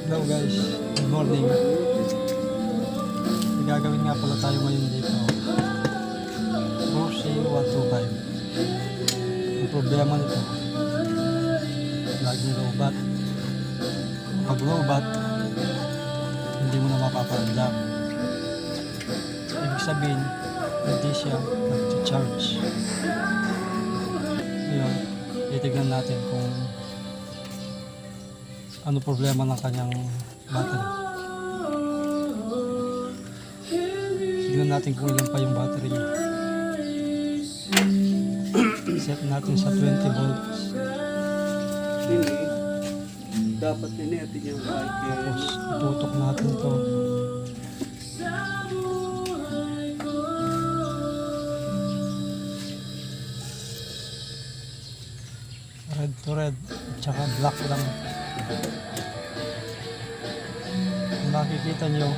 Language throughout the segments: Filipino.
Hello guys, good morning. May gagawin nga pala tayo ngayon dito. Rossi 125. Ang problema nito, laging lowbat. Pag lowbat, hindi mo na mapapaandam. Ibig sabihin, hindi siya nag-charge. Ngayon, titignan natin kung ano problema ng kanyang battery. Tignan natin kung ilan pa yung battery niya. Set natin sa 20 volts. Hindi. Dapat inertin yung bike. Tapos itutok natin to. Red to red. Tsaka black lang. Kung makikita nyo,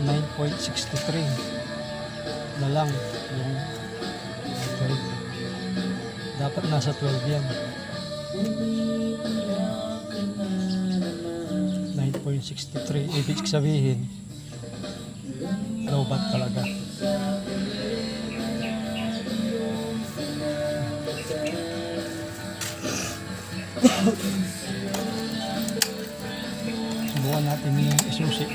9.63 na lang yung battery. Dapat nasa 12 yan. 9.63. Ibig sabihin, lowbat talaga. Subukan natin yung isusi.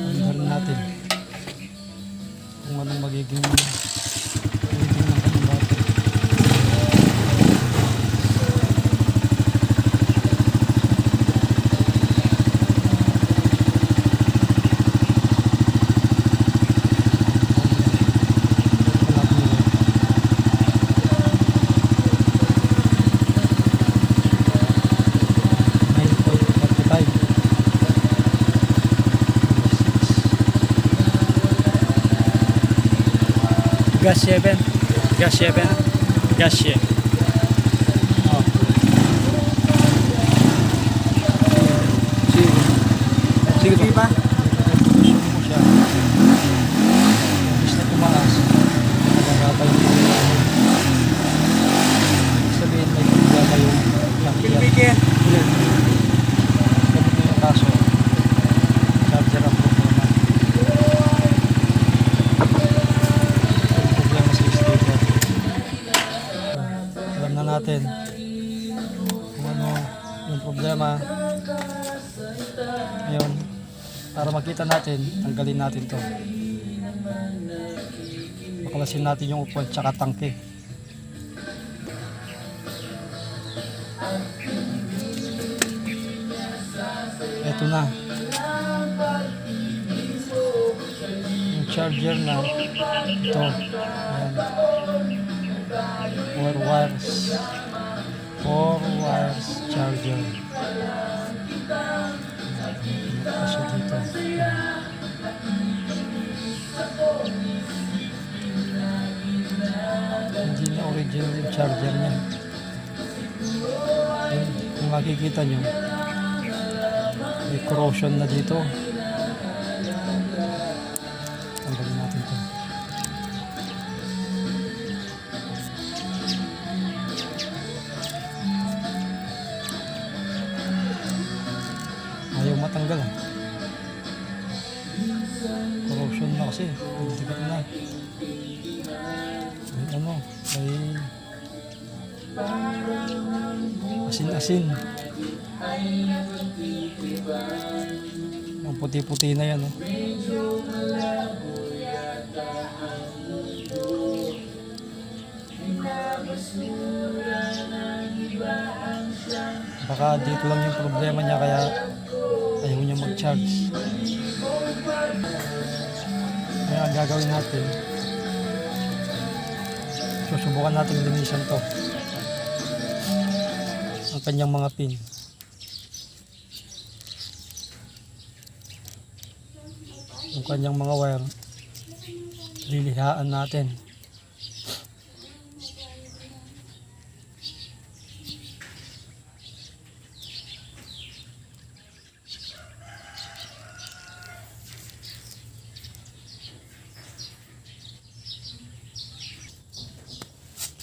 Andarin natin kung anong magiging rating ng kanyang battery. Gas 7. Gas 7. Gas 7. Oh. Sige. Sige pa. Gusto mo siya. Imbis na tumaas, nagagabay mo. Sabihin may problema yung Pilipike. ganito yung kaso. Charger ang problema. Alam na natin kung ano yung problema. Ngayon, para makita natin, tanggalin natin to. Baklasin natin yung upuan tsaka tangke. Eto na yung charger na ito. Ayan. 4 wires charger. Kaso dito. Hindi na original yung charger niya. Ayan, kung makikita nyo, may corrosion na dito. Tanggalin natin ito. Ayaw matanggal. Corrosion na kasi. Pagdikat na. Ay ano, ay asin-asin. Ang puti-puti na yan. Oh. Baka dito lang yung problema niya kaya ayaw niya mag-charge. Kaya ang gagawin natin, susubukan natin linisan to. Ang kanyang mga pin. Yung kanyang mga wire, lilihaan natin.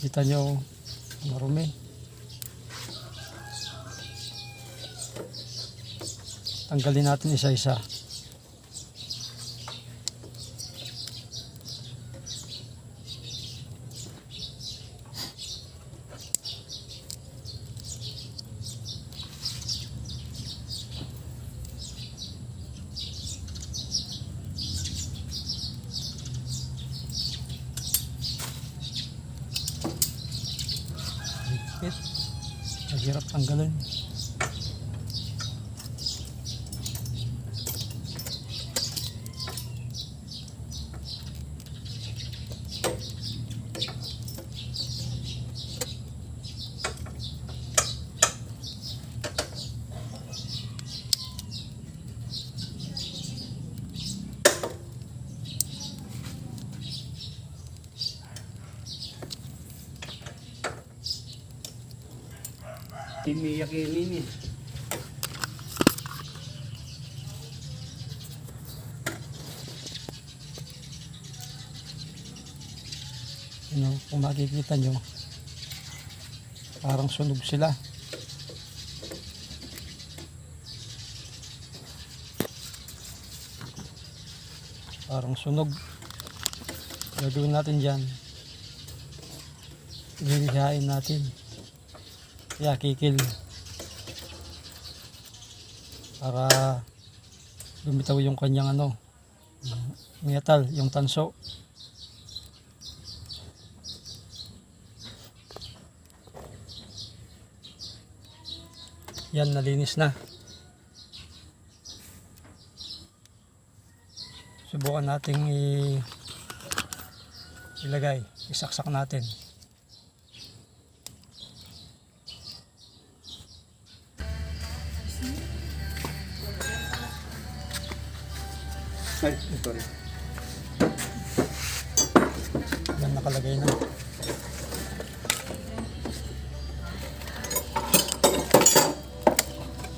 Kita nyo, marumi. Tanggalin natin isa-isa. Higpit. Mahirap tanggalin. Imiyakinin eh. Kung makikita nyo, parang sunog sila. Parang sunog. Gagawin natin dyan. Lilihain natin. Kaya kikil. Para lumitaw yung kanyang metal, yung tanso. Yan, nalinis na. Subukan nating ilagay, isaksak natin. Ay, sorry. Yan, nakalagay na.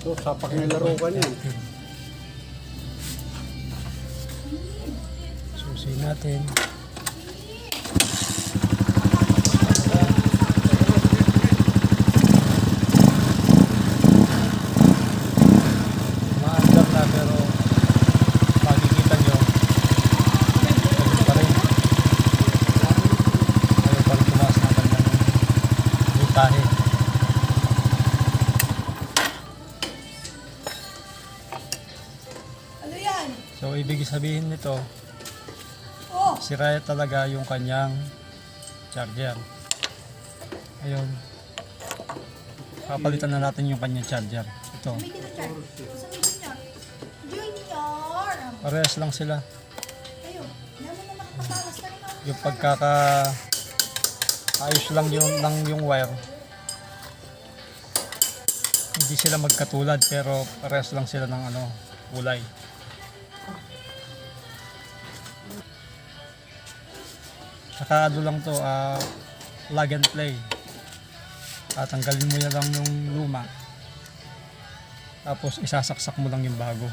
So, sapak na laro ka niyan. Susi natin. Maandar na pero makikita nyo ganun pa rin. Ayaw pa rin tumaas na kanyang voltahe. So ibig sabihin nito, sira talaga yung kanyang charger. Ayun. Papalitan na natin yung kanyang charger. Ito. Parehas lang sila. Yung ayos lang yung wire. Hindi sila magkatulad pero parehas lang sila ng kulay. Saka lang to, plug and play. Tatanggalin mo lang yung luma. Tapos isasaksak mo lang yung bago.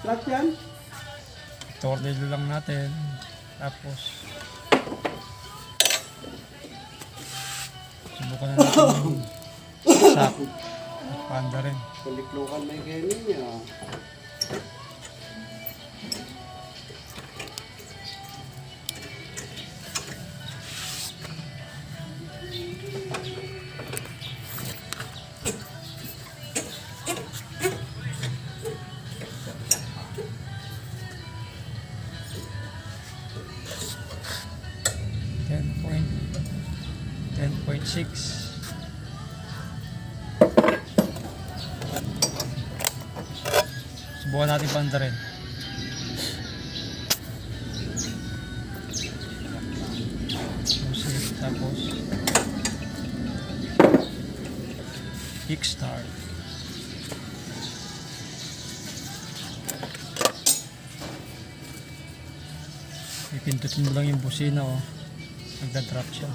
Flat yan? Tornilyo lang natin. Tapos subukan na natin yung sak. Panda rin. Paliklukan may kainin niya. .6. Subukan natin panda rin. Tapos kickstart. Ipindutin mo lang yung busina, oh. Nagda-drop siya.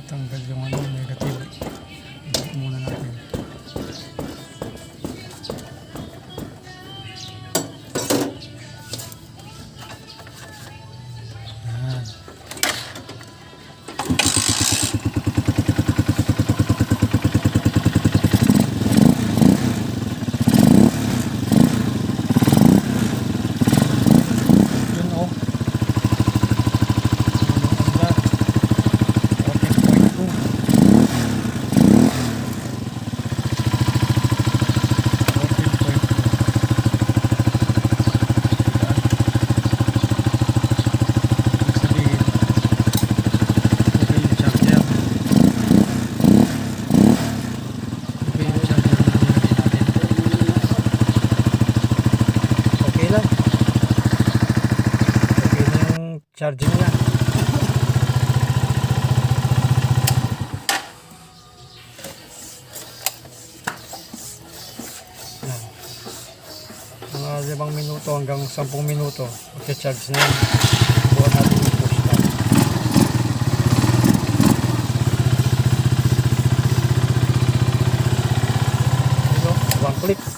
Tanggal yung ano, negative. Ibig muna natin. Ayan. Yun, oh. Ano, 14.2. Charging niya. Yan. Mga 5 minuto hanggang 10 minuto. Mag-charge na yan. Buwan natin yung push start. Ito, 1 click.